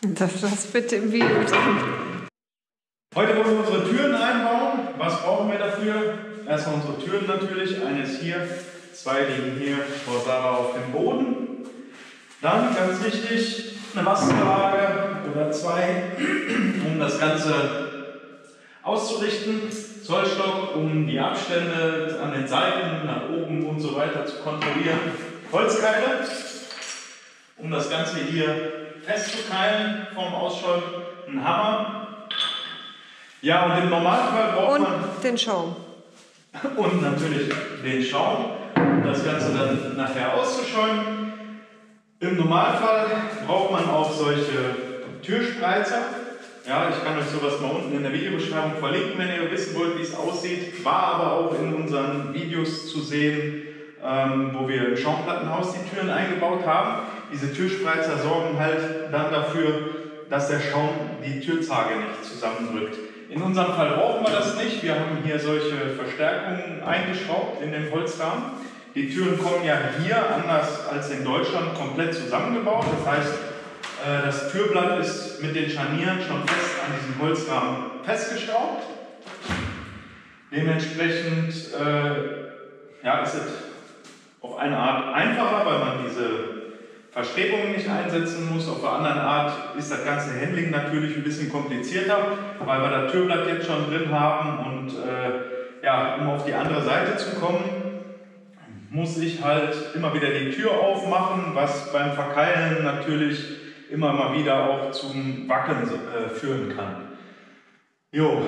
Das bitte im Video drin. Heute wollen wir unsere Türen einbauen. Was brauchen wir dafür? Erstmal unsere Türen natürlich. Eine ist hier, zwei liegen hier vor Sarah auf dem Boden. Dann, ganz wichtig, eine Wasserwaage oder zwei, um das Ganze auszurichten. Zollstock, um die Abstände an den Seiten, nach oben und so weiter zu kontrollieren. Holzkeile, um das Ganze hier festzukeilen vom Ausschlag. Ein Hammer. Ja, und im Normalfall braucht man... Und den Schaum. Und natürlich den Schaum, um das Ganze dann nachher auszuschäumen. Im Normalfall braucht man auch solche Türspreizer. Ja, ich kann euch sowas mal unten in der Videobeschreibung verlinken, wenn ihr wissen wollt, wie es aussieht. War aber auch in unseren Videos zu sehen, wo wir im Schaumplattenhaus die Türen eingebaut haben. Diese Türspreizer sorgen halt dann dafür, dass der Schaum die Türzage nicht zusammendrückt. In unserem Fall brauchen wir das nicht. Wir haben hier solche Verstärkungen eingeschraubt in den Holzrahmen. Die Türen kommen ja hier, anders als in Deutschland, komplett zusammengebaut. Das heißt, das Türblatt ist mit den Scharnieren schon fest an diesem Holzrahmen festgeschraubt. Dementsprechend ist es auf eine Art einfacher, weil man diese Verstrebungen nicht einsetzen muss. Auf der anderen Art ist das ganze Handling natürlich ein bisschen komplizierter, weil wir das Türblatt jetzt schon drin haben und um auf die andere Seite zu kommen, muss ich halt immer wieder die Tür aufmachen, was beim Verkeilen natürlich immer mal wieder auch zum Wackeln führen kann. Jo,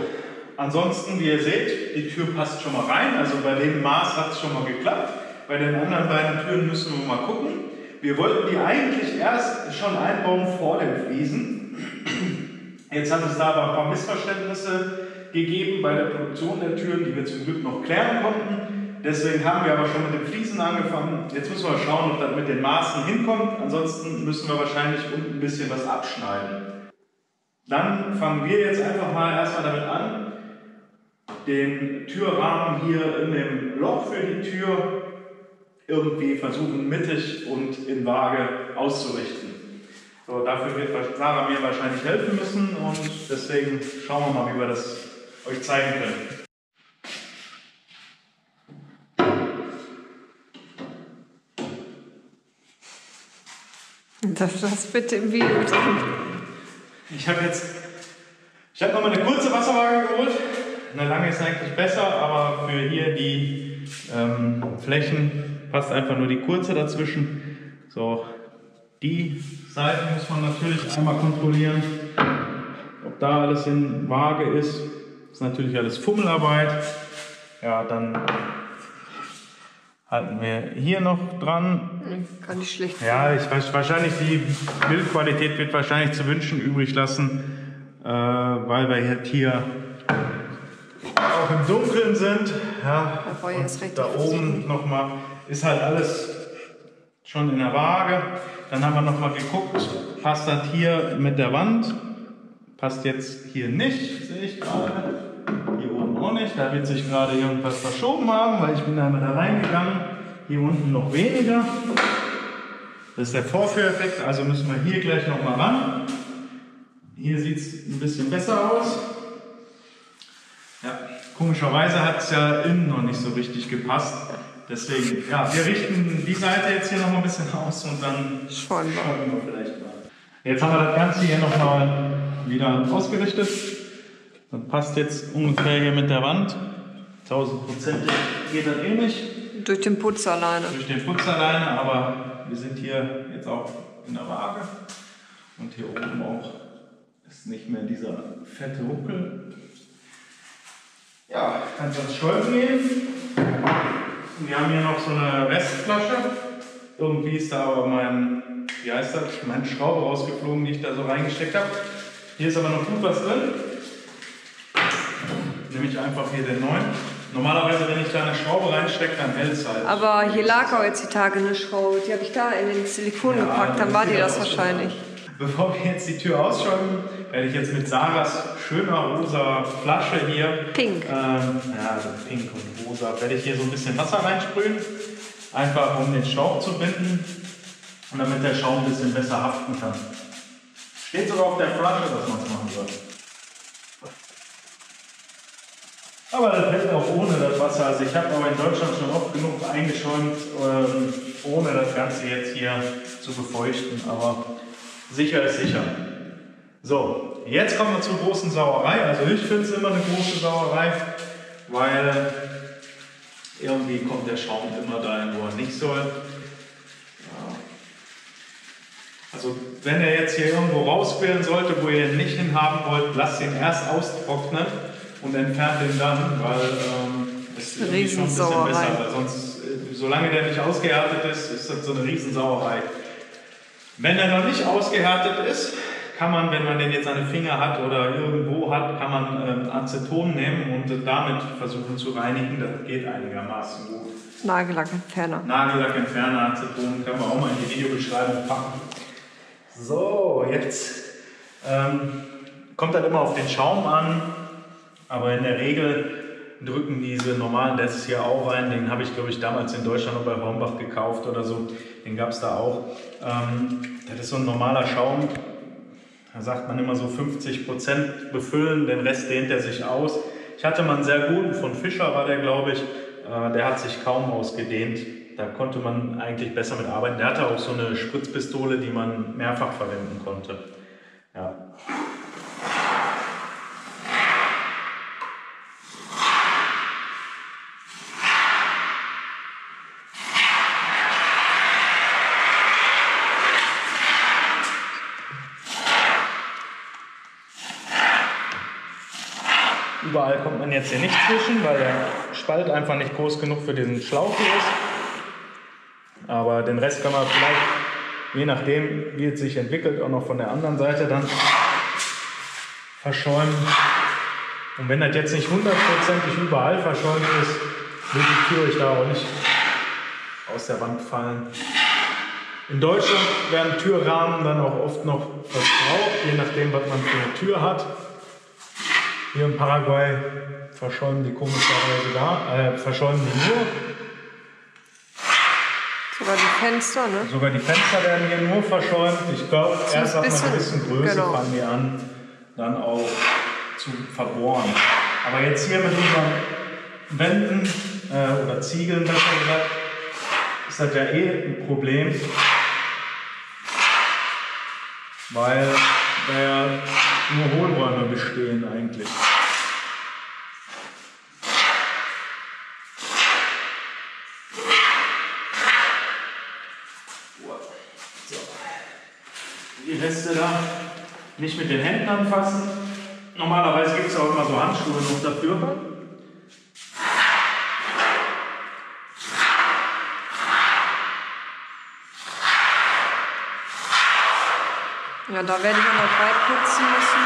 ansonsten, wie ihr seht, die Tür passt schon mal rein, also bei dem Maß hat es schon mal geklappt. Bei den anderen beiden Türen müssen wir mal gucken. Wir wollten die eigentlich erst schon einbauen vor den Fliesen. Jetzt hat es da aber ein paar Missverständnisse gegeben bei der Produktion der Türen, die wir zum Glück noch klären konnten. Deswegen haben wir aber schon mit den Fliesen angefangen. Jetzt müssen wir schauen, ob das mit den Maßen hinkommt. Ansonsten müssen wir wahrscheinlich unten ein bisschen was abschneiden. Dann fangen wir jetzt einfach mal erstmal damit an, den Türrahmen hier in dem Loch für die Tür irgendwie versuchen, mittig und in Waage auszurichten. So, dafür wird Sarah mir wahrscheinlich helfen müssen und deswegen schauen wir mal, wie wir das euch zeigen können. Das bitte im Video drin. Ich habe nochmal eine kurze Wasserwaage geholt. Eine lange ist eigentlich besser, aber für hier die Flächen passt einfach nur die kurze dazwischen. So, die Seiten muss man natürlich einmal kontrollieren, ob da alles in Waage ist. Das ist natürlich alles Fummelarbeit. Ja, dann halten wir hier noch dran. Kann ich schlecht. Ja, ich weiß wahrscheinlich, die Bildqualität wird wahrscheinlich zu wünschen übrig lassen, weil wir jetzt hier auch im Dunkeln sind. Ja, und da oben nochmal ist halt alles schon in der Waage. Dann haben wir nochmal geguckt, passt das hier mit der Wand? Passt jetzt hier nicht, sehe ich gerade. Hier oben auch nicht. Da wird sich gerade irgendwas verschoben haben, weil ich bin einmal da reingegangen. Hier unten noch weniger. Das ist der Vorführeffekt, also müssen wir hier gleich nochmal ran. Hier sieht es ein bisschen besser aus. Ja, komischerweise hat es ja innen noch nicht so richtig gepasst. Deswegen, ja, wir richten die Seite jetzt hier noch mal ein bisschen aus und dann schauen wir vielleicht mal. Jetzt haben wir das Ganze hier nochmal wieder ausgerichtet. Das passt jetzt ungefähr hier mit der Wand. 1000% geht das eh nicht. Durch den Putz alleine. Durch den Putz alleine, aber wir sind hier jetzt auch in der Waage. Und hier oben auch ist nicht mehr dieser fette Huckel. Ja, kann es ans Scholven gehen. Wir haben hier noch so eine Restflasche. Irgendwie ist da aber mein Schraube rausgeflogen, die ich da so reingesteckt habe. Hier ist aber noch gut was drin. Nehme ich einfach hier den neuen. Normalerweise, wenn ich da eine Schraube reinstecke, dann hält es halt. Aber hier lag auch jetzt die Tage eine Schraube. Die habe ich da in den Silikon gepackt, dann war die das wahrscheinlich. Bevor wir jetzt die Tür ausschalten, werde ich jetzt mit Sarahs schöner rosa Flasche hier, pink, also pink und rosa, werde ich hier so ein bisschen Wasser reinsprühen, einfach um den Staub zu binden und damit der Schaum ein bisschen besser haften kann. Steht sogar auf der Flasche, dass man es machen soll. Aber das hält auch ohne das Wasser. Also ich habe aber in Deutschland schon oft genug eingeschäumt, ohne das Ganze jetzt hier zu befeuchten. Aber sicher ist sicher. So, jetzt kommen wir zur großen Sauerei. Also ich finde es immer eine große Sauerei, weil irgendwie kommt der Schaum immer dahin, wo er nicht soll. Ja. Also wenn er jetzt hier irgendwo rausquillen sollte, wo ihr ihn nicht hinhaben wollt, lasst ihn erst austrocknen und entfernt ihn dann, weil es ist irgendwie schon ein bisschen besser. Weil sonst, solange der nicht ausgehärtet ist, ist das so eine Riesensauerei. Wenn er noch nicht ausgehärtet ist, kann man, wenn man den jetzt an den Finger hat oder irgendwo hat, kann man Aceton nehmen und damit versuchen zu reinigen. Das geht einigermaßen gut. Nagellackentferner. Nagellackentferner, Aceton können wir auch mal in die Videobeschreibung packen. So, jetzt kommt das immer auf den Schaum an, aber in der Regel drücken diese normalen, das ist hier auch rein, den habe ich glaube ich damals in Deutschland noch bei Hornbach gekauft oder so, den gab es da auch. Das ist so ein normaler Schaum. Da sagt man immer so 50% befüllen, den Rest dehnt er sich aus. Ich hatte mal einen sehr guten, von Fischer war der, glaube ich, der hat sich kaum ausgedehnt. Da konnte man eigentlich besser mit arbeiten. Der hatte auch so eine Spritzpistole, die man mehrfach verwenden konnte. Ja. Überall kommt man jetzt hier nicht zwischen, weil der Spalt einfach nicht groß genug für diesen Schlauch hier ist. Aber den Rest kann man vielleicht, je nachdem wie es sich entwickelt, auch noch von der anderen Seite dann verschäumen. Und wenn das jetzt nicht 100%ig überall verschäumt ist, wird die Tür euch da auch nicht aus der Wand fallen. In Deutschland werden Türrahmen dann auch oft noch verbraucht, je nachdem was man für eine Tür hat. Hier in Paraguay verschäumen die komischerweise verschäumen die nur. Sogar die Fenster, ne? Sogar die Fenster werden hier nur verschäumt. Ich glaube, erst ab einer gewissen Größe fangen die an, dann auch zu verbohren. Aber jetzt hier mit unseren Wänden oder Ziegeln, besser gesagt, ist das ja ein Problem, weil nur Hohlräume bestehen eigentlich. So. Die Reste da nicht mit den Händen anfassen. Normalerweise gibt es auch immer so Handschuhe noch dafür. Ja, da werde ich auch noch breit putzen müssen.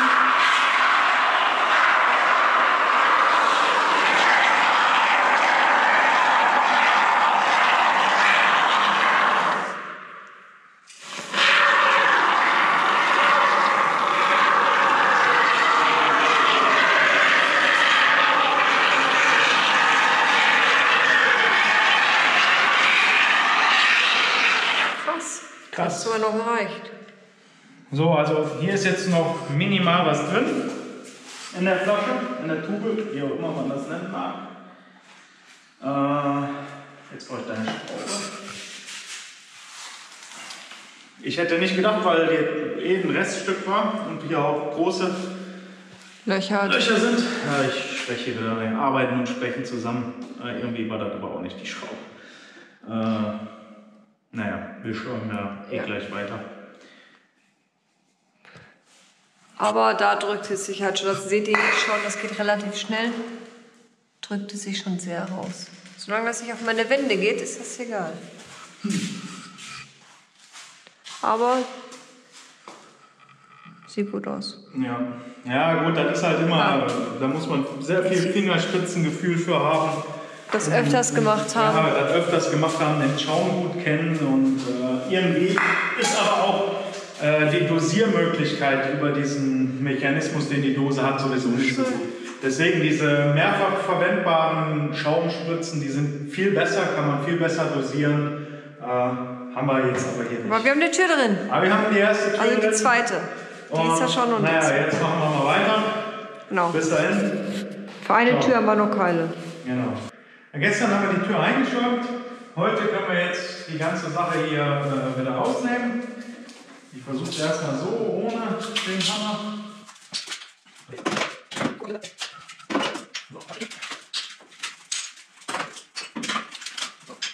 Krass. Das sogar noch reicht. So, also hier ist jetzt noch minimal was drin in der Flasche, in der Tube, wie auch immer man das nennen mag. Jetzt brauche ich deine Schraube. Ich hätte nicht gedacht, weil hier ein Reststück war und hier auch große Löcher sind. Ja, ich spreche wieder, wir arbeiten und sprechen zusammen. Irgendwie war das aber auch nicht die Schraube. Naja, wir schauen ja gleich weiter. Aber da drückt es sich halt schon, das seht ihr jetzt schon, das geht relativ schnell, drückt es sich schon sehr raus. Solange das nicht auf meine Wände geht, ist das egal. Aber sieht gut aus. Ja gut, das ist halt immer, da muss man sehr viel Fingerspitzengefühl für haben. Das öfters gemacht haben. Ja, das öfters gemacht haben, den Schaum gut kennen und irgendwie ist aber auch die Dosiermöglichkeit über diesen Mechanismus, den die Dose hat, sowieso nicht so gut. Deswegen diese mehrfach verwendbaren Schaumspritzen, die sind viel besser, kann man viel besser dosieren. Haben wir jetzt aber hier nicht. Aber wir haben eine Tür drin. Aber wir haben die erste Tür also die drin. zweite. Die ist ja schon und naja, jetzt machen wir mal weiter. Genau. Bis dahin. Für eine Tür haben wir noch keine. Genau. Ja, gestern haben wir die Tür eingeschraubt. Heute können wir jetzt die ganze Sache hier wieder rausnehmen. Ich versuche es erstmal so, ohne den Hammer.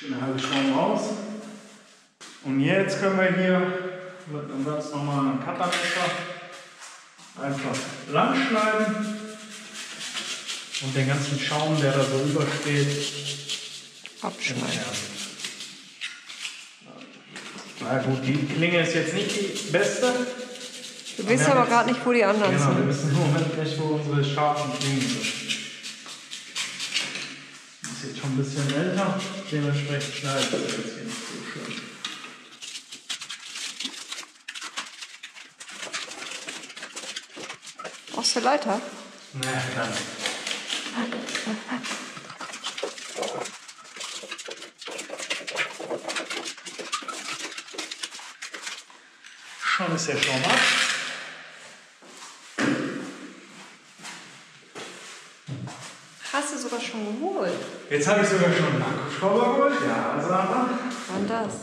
Eine halbe Schraube raus. Und jetzt können wir hier mit einem ganz normalen Cuttermesser einfach lang schneiden und den ganzen Schaum, der da so übersteht, Abschneiden. Na gut, die Klinge ist jetzt nicht die beste. Du weißt aber gerade nicht, wo die anderen Genau, sind. wir wissen im Moment nicht, wo unsere scharfen Klingen sind. Das ist jetzt schon ein bisschen älter, dementsprechend schneidet das jetzt hier nicht so schön. Brauchst du Leiter? Nee, kann nicht. Schon ist der Schaum ab. Hast du sogar schon geholt? Jetzt habe ich sogar schon einen Akkuschrauber geholt. Ja, Sarah. Wann das?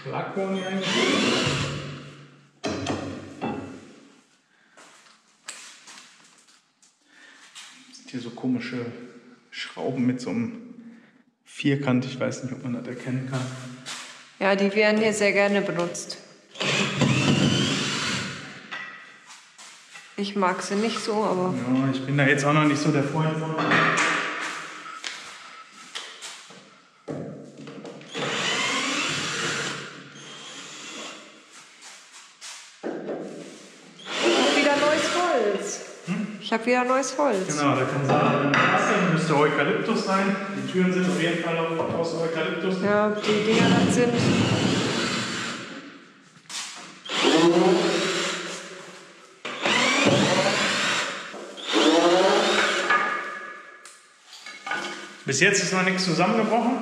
Schlagbohnen eigentlich. Das sind hier so komische Schrauben mit so einem Vierkant. Ich weiß nicht, ob man das erkennen kann. Ja, die werden hier sehr gerne benutzt. Ich mag sie nicht so, aber Ja, ich bin da jetzt auch noch nicht so der Freund von. ich habe wieder neues Holz. Genau, da kann sein, müsste Eukalyptus sein. Die Türen sind auf jeden Fall aus Eukalyptus. Ja, die Dinger das sind. Bis jetzt ist noch nichts zusammengebrochen.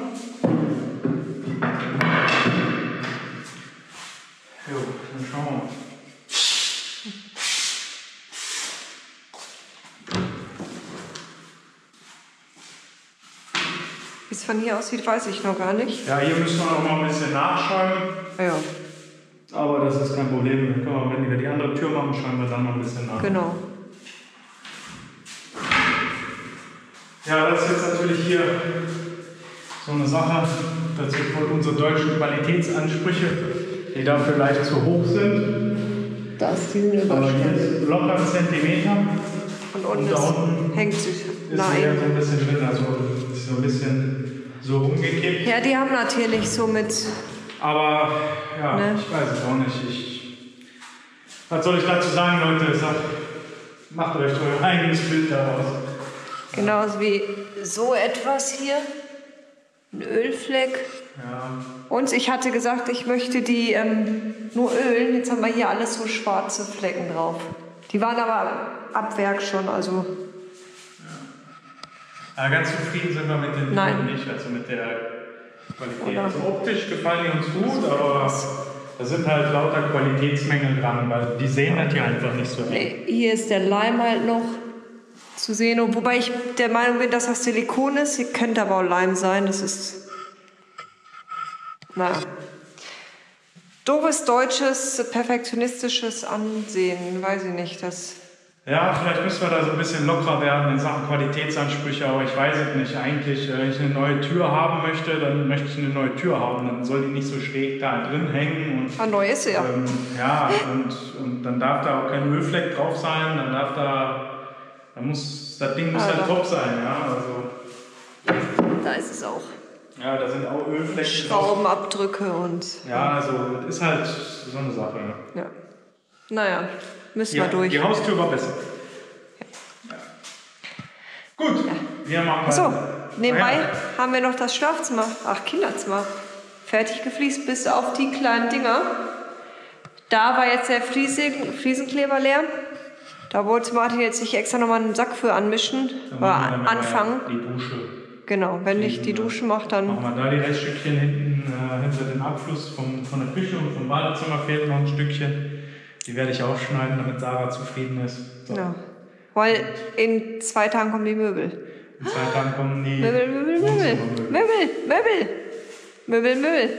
Jo, dann schauen wir mal. Wie es von hier aussieht, weiß ich noch gar nicht. Ja, hier müssen wir noch mal ein bisschen nachschäumen. Ja. Aber das ist kein Problem. Wenn wir die andere Tür machen, schäumen wir dann noch ein bisschen nach. Genau. Ja, das ist jetzt natürlich hier so eine Sache. Das sind wohl unsere deutschen Qualitätsansprüche, die da vielleicht zu hoch sind. Das sind Aber hier ist locker ein Zentimeter. Und unten, da unten hängt sich. ist hier so ein bisschen drin, also ist so ein bisschen so umgekippt. Ja, die haben das hier nicht so mit. Aber ja, Ne? ich weiß es auch nicht. Was soll ich dazu sagen, Leute? Macht euch euer eigenes Bild daraus. Genauso wie so etwas hier. Ein Ölfleck. Ja. Und ich hatte gesagt, ich möchte die nur ölen. Jetzt haben wir hier alles so schwarze Flecken drauf. Die waren aber ab Werk schon, also. Ja, ganz zufrieden sind wir mit den Türen nicht, also mit der Qualität. Oder? Also optisch gefallen die uns gut, aber da sind halt lauter Qualitätsmängel dran, weil die sehen das hier einfach nicht so. Nee, hier ist der Leim halt noch zu sehen. Und wobei ich der Meinung bin, dass das Silikon ist. Hier könnte aber auch Leim sein. Das ist. Naja. Doofes deutsches, perfektionistisches Ansehen. Weiß ich nicht. Das. Ja, vielleicht müssen wir da so ein bisschen lockerer werden in Sachen Qualitätsansprüche, aber ich weiß es nicht. Eigentlich, wenn ich eine neue Tür haben möchte, dann möchte ich eine neue Tür haben. Dann soll die nicht so schräg da drin hängen. Und, Neu ist sie ja. Ja, und dann darf da auch kein Ölfleck drauf sein. Das Ding muss halt top sein. Ja, also, Da ist es auch. ja, da sind auch Ölflecken drauf. Schraubenabdrücke und. Ja, also das ist halt so eine Sache. Ja. Naja, müssen Ja, wir durch. die Haustür war besser. Ja. Gut, wir machen Achso, weiter. nebenbei Ja. haben wir noch das Schlafzimmer, Kinderzimmer, fertig gefliest bis auf die kleinen Dinger. Da war jetzt der Fliesenkleber leer. Da wollte Martin jetzt sich extra nochmal einen Sack für anmischen. Dann Oder machen wir dann anfangen. Die Dusche. Genau, wenn ich die Dusche mache, dann... Machen wir da die Reststückchen hinten, hinter den Abfluss von der Küche und vom Badezimmer fehlt noch ein Stückchen. Die werde ich aufschneiden, damit Sarah zufrieden ist. So. Ja. Weil in 2 Tagen kommen die Möbel. In 2 Tagen kommen die Möbel.